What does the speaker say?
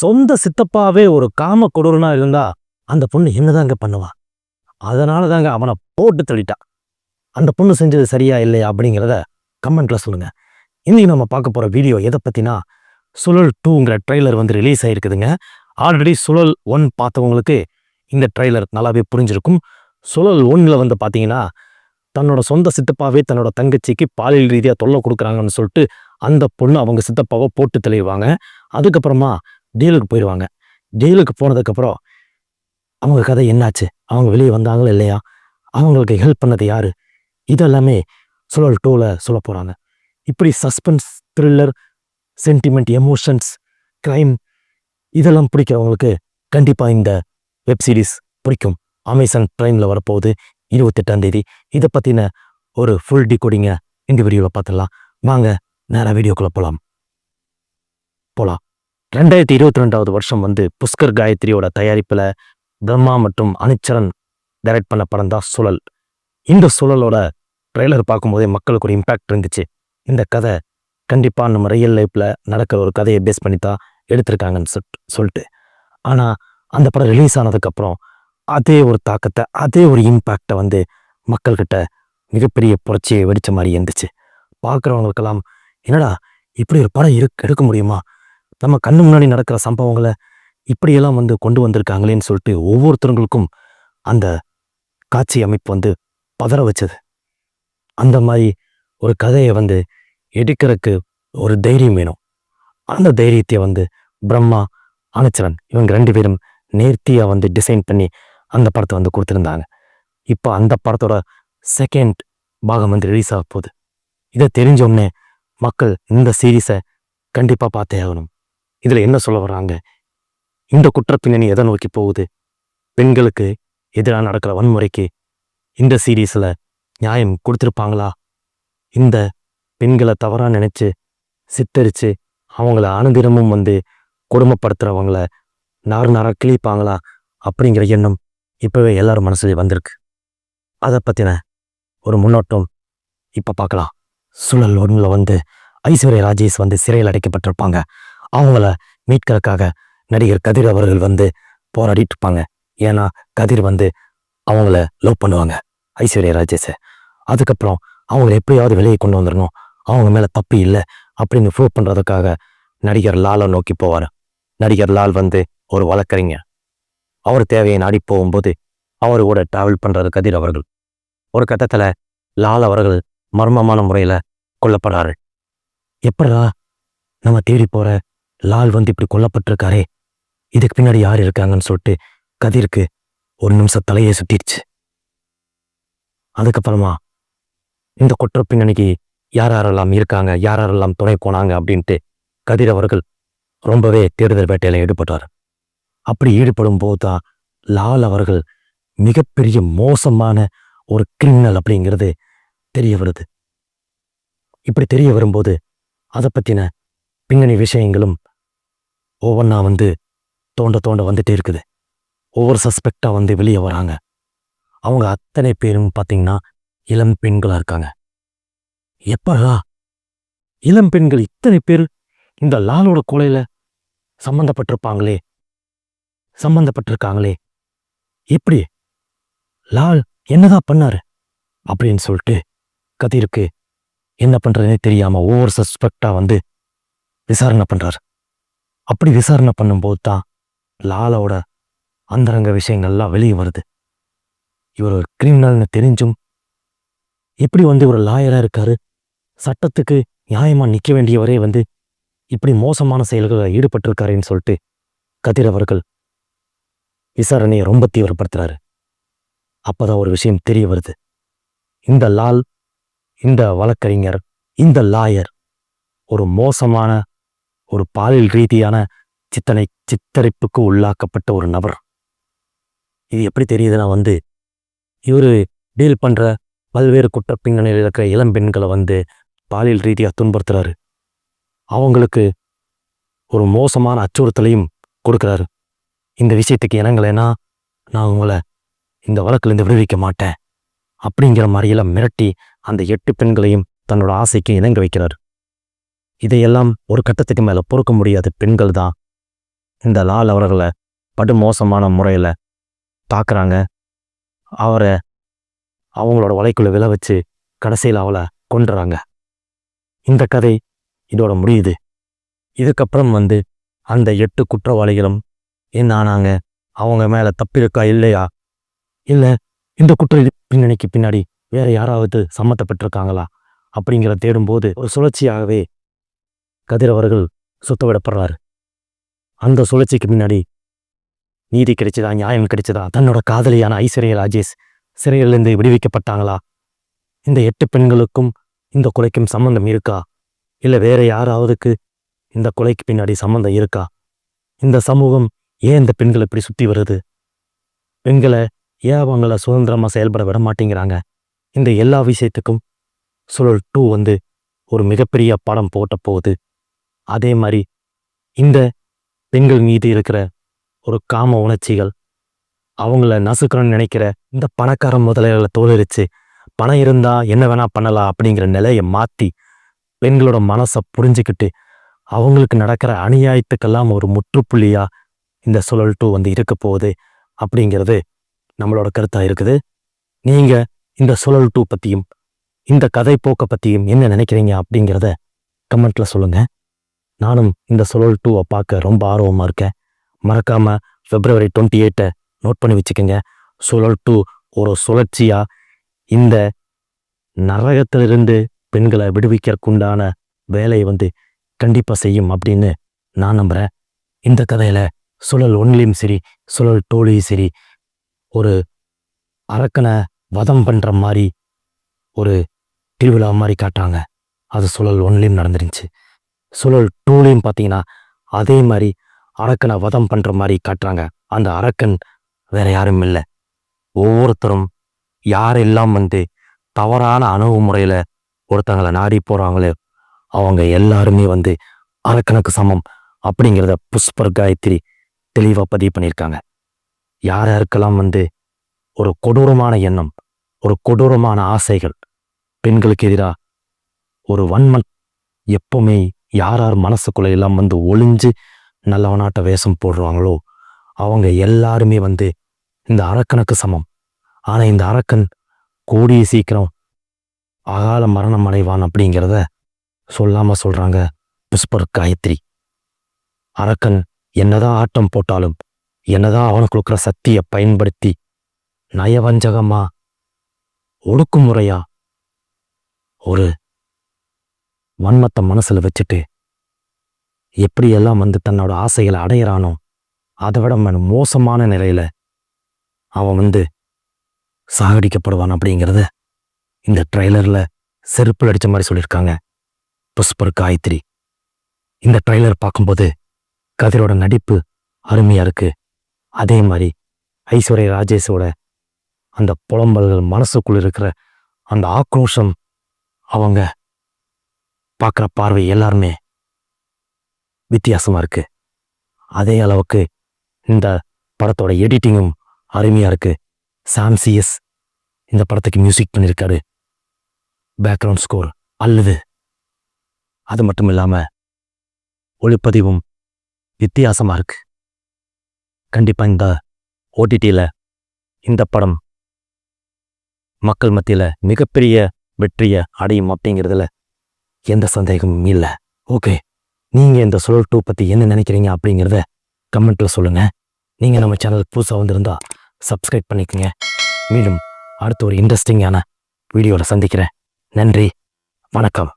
சொந்த சித்தப்பாவே ஒரு காம கொடூரனா இருந்தா அந்த பொண்ணு என்னதாங்க பண்ணுவா? அதனால தாங்க அவனை போட்டு தள்ளிட்டா. அந்த பொண்ணு செஞ்சது சரியா இல்லையா அப்படிங்கிறத கமெண்ட்ல சொல்லுங்க. இன்னைக்கு நம்ம பார்க்க போற வீடியோ எதை பத்தினா, சுழல் 2ங்கிற ட்ரெய்லர் வந்து ரிலீஸ் ஆயிருக்குதுங்க. ஆல்ரெடி சுழல் 1 பார்த்தவங்களுக்கு இந்த ட்ரெய்லர் நல்லாவே புரிஞ்சிருக்கும். சுழல் 1ல வந்து பார்த்தீங்கன்னா, தன்னோட சொந்த சித்தப்பாவே தன்னோட தங்கச்சிக்கு பாலியல் ரீதியா தொல்லை கொடுக்குறாங்கன்னு சொல்லிட்டு அந்த பொண்ணு அவங்க சித்தப்பாவை போட்டு தெளிவாங்க. அதுக்கப்புறமா ஜெயிலுக்கு போயிடுவாங்க. ஜெயிலுக்கு போனதுக்கப்புறம் அவங்க கதை என்னாச்சு, அவங்க வெளியே வந்தாங்களா இல்லையா, அவங்களுக்கு ஹெல்ப் பண்ணது யாரு, இதெல்லாமே சுழல் 2ல சொல்ல போகிறாங்க. இப்படி suspense, thriller, sentiment, emotions, crime இதெல்லாம் பிடிக்கிறவங்களுக்கு கண்டிப்பாக இந்த வெப் சீரிஸ் பிடிக்கும். அமேசான் ப்ரைமில் வரப்போகுது 28ஆம் தேதி. இதை பற்றின ஒரு ஃபுல் டிகோடிங்கை இந்த வீடியோவில் பார்த்துடலாம். வாங்க நேராக வீடியோக்குள்ளே போகலாம். 2022 வருஷம் வந்து புஷ்கர் காயத்ரியோட தயாரிப்பில் பிரம்மா மற்றும் அனிச்சரன் டைரக்ட் பண்ண படம் தான் சுழல். இந்த சுழலோட ட்ரெய்லர் பார்க்கும்போதே மக்களுக்கு ஒரு இம்பேக்ட் இருந்துச்சு. இந்த கதை கண்டிப்பாக நம்ம ரியல் லைஃப்பில் நடக்கிற ஒரு கதையை பேஸ் பண்ணி தான் எடுத்திருக்காங்கன்னு சொல்லிட்டு. ஆனால் அந்த படம் ரிலீஸ் ஆனதுக்கப்புறம் அதே ஒரு தாக்கத்தை, அதே ஒரு இம்பேக்டை வந்து மக்கள்கிட்ட மிகப்பெரிய புரட்சியை வெடித்த மாதிரி இருந்துச்சு. பார்க்குறவங்களுக்கெல்லாம் என்னடா இப்படி ஒரு படம் எடுக்க முடியுமா, நம்ம கண்ணு முன்னாடி நடக்கிற சம்பவங்களை இப்படியெல்லாம் வந்து கொண்டு வந்திருக்காங்களேன்னு சொல்லிட்டு ஒவ்வொருத்தருங்களுக்கும் அந்த காட்சி அமைப்பு வந்து பதற வச்சது. அந்த மாதிரி ஒரு கதையை வந்து எடுக்கிறதுக்கு ஒரு தைரியம் வேணும். அந்த தைரியத்தை வந்து பிரம்மா, அனிச்சரன் இவங்க 2 பேரும் நேர்த்தியாக வந்து டிசைன் பண்ணி அந்த படத்தை வந்து கொடுத்துருந்தாங்க. இப்போ அந்த படத்தோட செகண்ட் பாகம் வந்து ரிலீஸ் ஆக போகுது. இதை தெரிஞ்சோடனே மக்கள் இந்த சீரீஸை கண்டிப்பாக பார்த்தே ஆகணும். இதில் என்ன சொல்ல வர்றாங்க, இந்த குற்றப்பின்னணி எதை நோக்கி போகுது, பெண்களுக்கு எதிராக நடக்கிற வன்முறைக்கு இந்த சீரீஸில் நியாயம் கொடுத்துருப்பாங்களா, இந்த பெண்களை தவறாக நினச்சி சித்தரித்து அவங்கள அனுதினமும் வந்து கொடுமைப்படுத்துகிறவங்கள நாராக கிழிப்பாங்களா அப்படிங்கிற எண்ணம் இப்போவே எல்லாரும் மனசுலேயே வந்திருக்கு. அதை பற்றின ஒரு முன்னோட்டம் இப்போ பார்க்கலாம். சுழல் 1ல வந்து ஐஸ்வர்யா ராஜேஷ் வந்து சிறையில் அடைக்கப்பட்டிருப்பாங்க. அவங்கள மீட்கிறதுக்காக நடிகர் கதிர் அவர்கள் வந்து போராடிட்டு இருப்பாங்க. ஏன்னா கதிர் வந்து அவங்கள லவ் பண்ணுவாங்க, ஐஸ்வர்யா ராஜேஷை. அதுக்கப்புறம் அவங்கள எப்படியாவது வெளியே கொண்டு வந்துடணும், அவங்க மேலே தப்பு இல்லை அப்படின்னு ப்ரூவ் பண்ணுறதுக்காக நடிகர் லாலை நோக்கி போவார். நடிகர் லால் வந்து ஒரு வழக்கறிஞர். அவர் தேவையை நாடி போகும்போது அவர் கூட ட்ராவல் பண்ணுறது கதிர் அவர்கள். ஒரு கட்டத்தில் லால் அவர்கள் மர்மமான முறையில் கொல்லப்படுறாரு. எப்படா நம்ம தேடி போகிற லால் வந்து இப்படி கொல்லப்பட்டிருக்காரே, இதுக்கு பின்னாடி யார் இருக்காங்கன்னு சொல்லிட்டு கதிருக்கு ஒரு நிமிஷம் தலையை சுட்டிடுச்சு. அதுக்கப்புறமா இந்த குற்ற பின்னணிக்கு யார் யாரெல்லாம் இருக்காங்க, யார் யாரெல்லாம் துணை போனாங்க அப்படின்ட்டு கதிர் அவர்கள் ரொம்பவே தேடுதல் வேட்டையில் ஈடுபட்டார். அப்படி ஈடுபடும் போது தான் லால் அவர்கள் மிகப்பெரிய மோசமான ஒரு கிரிமினல் அப்படிங்கிறது தெரிய வருது. இப்படி தெரிய வரும்போது அதை பற்றின பின்னணி விஷயங்களும் ஒவ்வொன்றா வந்து தோண்ட வந்துட்டே இருக்குது. ஒவ்வொரு சஸ்பெக்டாக வந்து வெளியே வராங்க. அவங்க அத்தனை பேரும் பார்த்தீங்கன்னா இளம் பெண்களாக இருக்காங்க. எப்படா இளம் பெண்கள் இத்தனை பேர் இந்த லாலோட கொலையில் சம்பந்தப்பட்டிருக்காங்களே, எப்படி லால் என்னதான் பண்ணாரு அப்படின்னு சொல்லிட்டு கதிருக்கு என்ன பண்றதுனே தெரியாம ஒவ்வொரு சஸ்பெக்டா வந்து விசாரணை பண்றாரு. அப்படி விசாரணை பண்ணும்போது தான் லாலோட அந்தரங்க விஷயங்கள்லாம் வெளியே வருது. இவர் ஒரு கிரிமினல்னு தெரிஞ்சும் எப்படி வந்து ஒரு லாயரா இருக்காரு, சட்டத்துக்கு நியாயமா நிற்க வேண்டியவரே வந்து இப்படி மோசமான செயல்களில் ஈடுபட்டிருக்காருன்னு சொல்லிட்டு கதிர் அவர்கள் விசாரணையை ரொம்ப தீவிரப்படுத்துறாரு. அப்பதான் ஒரு விஷயம் தெரிய வருது. இந்த லால், இந்த வழக்கறிஞர், இந்த லாயர் ஒரு மோசமான ஒரு பாலியல் ரீதியான சித்தரிப்புக்கு உள்ளாக்கப்பட்ட ஒரு நபர். இது எப்படி தெரியுதுன்னா வந்து இவர் டீல் பண்ற பல்வேறு குற்ற பின்னணியில் இருக்கிற இளம் பெண்களை வந்து பாலியல் ரீதியாக துன்புறுத்துறாரு. அவங்களுக்கு ஒரு மோசமான அச்சுறுத்தலையும் கொடுக்குறாரு. இந்த விஷயத்துக்கு இணங்கலைன்னா நான் உங்களை இந்த வழக்கிலிருந்து விடுவிக்க மாட்டேன் அப்படிங்கிற மாதிரியெல்லாம் மிரட்டி அந்த 8 பெண்களையும் தன்னோட ஆசைக்கு இணங்க வைக்கிறார். இதையெல்லாம் ஒரு கட்டத்துக்கு மேலே பொறுக்க முடியாத பெண்கள் தான் இந்த லால் அவர்களை படுமோசமான முறையில் தாக்குறாங்க. அவரை அவங்களோட வலைக்குள்ள விழ வச்சு கடைசியில் அவளை கொன்றுறாங்க. இந்த கதை இதோட முடியுது. இதுக்கப்புறம் அந்த 8 குற்றவாளிகளும் என்ன ஆனாங்க, அவங்க மேலே தப்பு இருக்கா இல்லையா, இல்லை இந்த குற்ற பின்னணிக்கு பின்னாடி வேற யாராவது சம்மந்தப்பட்டிருக்காங்களா அப்படிங்கிற தேடும்போது ஒரு சுழற்சியாகவே கதிர் அவர்கள் சுத்த விடப்படுறாரு. அந்த சுழற்சிக்கு பின்னாடி நீதி கிடைச்சதா, நியாயம் கிடைச்சதா, தன்னோட காதலியான ஐஸ்வர்யா ராஜேஷ் சிறையிலிருந்து விடுவிக்கப்பட்டாங்களா, இந்த 8 பெண்களுக்கும் இந்த கொலைக்கும் சம்பந்தம் இருக்கா, இல்லை வேற யாராவதுக்கு இந்த கொலைக்கு பின்னாடி சம்பந்தம் இருக்கா, இந்த சமூகம் ஏன் இந்த பெண்களை இப்படி சுற்றி வருது, பெண்களை ஏன் அவங்கள சுதந்திரமாக செயல்பட விட மாட்டேங்கிறாங்க, இந்த எல்லா விஷயத்துக்கும் சுழல் 2 ஒரு மிகப்பெரிய படம் போட்ட போகுது. அதே மாதிரி இந்த பெண்கள் மீது இருக்கிற ஒரு காம உணர்ச்சிகள், அவங்கள நசுக்கணும்னு நினைக்கிற இந்த பணக்கார முதலாளிகளை தோலரிச்சு பணம் இருந்தா என்ன வேணா பண்ணலாம் அப்படிங்கிற நிலையை மாற்றி பெண்களோட மனசை புரிஞ்சுக்கிட்டு அவங்களுக்கு நடக்கிற அநியாயத்துக்கெல்லாம் ஒரு முற்றுப்புள்ளியா இந்த சுழல் 2 இருக்க போகுது அப்படிங்கிறது நம்மளோட கருத்தாக இருக்குது. நீங்கள் இந்த சுழல் 2 பற்றியும் இந்த கதை போக்கை பற்றியும் என்ன நினைக்கிறீங்க அப்படிங்கிறத கமெண்ட்டில் சொல்லுங்கள். நானும் இந்த சுழல் 2 பார்க்க ரொம்ப ஆர்வமாக இருக்கேன். மறக்காமல் February 28 நோட் பண்ணி வச்சுக்கோங்க. சுழல் 2 ஒரு சுழற்சியாக இந்த நரகத்திலிருந்து பெண்களை விடுவிக்கிறதுக்குண்டான வேலையை கண்டிப்பாக செய்யும் அப்படின்னு நான் நம்புகிறேன். இந்த கதையில் சுழல் 1லையும் சரி சுழல் 2லையும் சரி ஒரு அரக்கனை வதம் பண்ணுற மாதிரி ஒரு திருவிழா மாதிரி காட்டுறாங்க. அது சுழல் 1லையும் நடந்துருந்துச்சு. சுழல் 2லையும் பார்த்தீங்கன்னா அதே மாதிரி அரக்கனை வதம் பண்ணுற மாதிரி காட்டுறாங்க. அந்த அரக்கன் வேற யாரும் இல்லை, ஒவ்வொருத்தரும் யாரெல்லாம் தவறான அணுகுமுறையில் ஒருத்தங்களை நாடி போகிறாங்களே அவங்க எல்லாருமே அரக்கனுக்கு சமம் அப்படிங்கிறத புஷ்பர் காயத்ரி தெளிவாக பதிவு பண்ணியிருக்காங்க. யார் யாருக்கெல்லாம் ஒரு கொடூரமான எண்ணம், ஒரு கொடூரமான ஆசைகள், பெண்களுக்கு எதிராக ஒரு வன்மம் எப்பவுமே யார் யார் மனசுக்குள்ள எல்லாம் ஒளிஞ்சு நல்லவனாட்ட வேஷம் போடுறாங்களோ அவங்க எல்லாருமே இந்த அரக்கனுக்கு சமம். ஆனால் இந்த அரக்கன் கூடிய சீக்கிரம் அகால மரணம் அடைவான் அப்படிங்கிறத சொல்லாமல் சொல்கிறாங்க புஷ்பர் காயத்ரி. அரக்கன் என்னதான் ஆட்டம் போட்டாலும், என்னதான் அவனுக்கு இருக்கிற சக்தியை பயன்படுத்தி நயவஞ்சகமா ஒடுக்குமுறையா ஒரு வன்மத்தை மனசில் வச்சுட்டு எப்படியெல்லாம் தன்னோட ஆசைகளை அடையிறானோ அதை விட மோசமான நிலையில் அவன் சாகடிக்கப்படுவான் அப்படிங்கிறத இந்த ட்ரெய்லரில் செருப்பில் அடித்த மாதிரி சொல்லியிருக்காங்க புஷ்பர் காயத்ரி. இந்த ட்ரெய்லர் பார்க்கும்போது கதிரோட நடிப்பு அருமையாக இருக்குது. அதே மாதிரி ஐஸ்வர்யா ராஜேஷோட அந்த புலம்பல்கள், மனசுக்குள்ள இருக்கிற அந்த ஆக்ரோஷம், அவங்க பார்க்குற பார்வை எல்லாருமே வித்தியாசமாக இருக்குது. அதே அளவுக்கு இந்த படத்தோட எடிட்டிங்கும் அருமையாக இருக்குது. சாம்சிஎஸ் இந்த படத்துக்கு மியூசிக் பண்ணியிருக்காரு. பேக்ரவுண்ட் ஸ்கோர் அல்லது அது மட்டும் இல்லாமல் ஒளிப்பதிவும் வித்தியாசமாக இருக்கு. கண்டிப்பாக இந்த ஓடிடியில் இந்த படம் மக்கள் மத்தியில் மிகப்பெரிய வெற்றியை அடையும் அப்படிங்கிறதுல எந்த சந்தேகமும் இல்லை. ஓகே, நீங்கள் இந்த சுழல் 2 பற்றி என்ன நினைக்கிறீங்க அப்படிங்கிறத கமெண்ட்டில் சொல்லுங்கள். நீங்கள் நம்ம சேனலுக்கு புதுசாக வந்திருந்தா சப்ஸ்கிரைப் பண்ணிக்கோங்க. மீண்டும் அடுத்த ஒரு இன்ட்ரெஸ்டிங்கான வீடியோவில் சந்திக்கிறேன். நன்றி, வணக்கம்.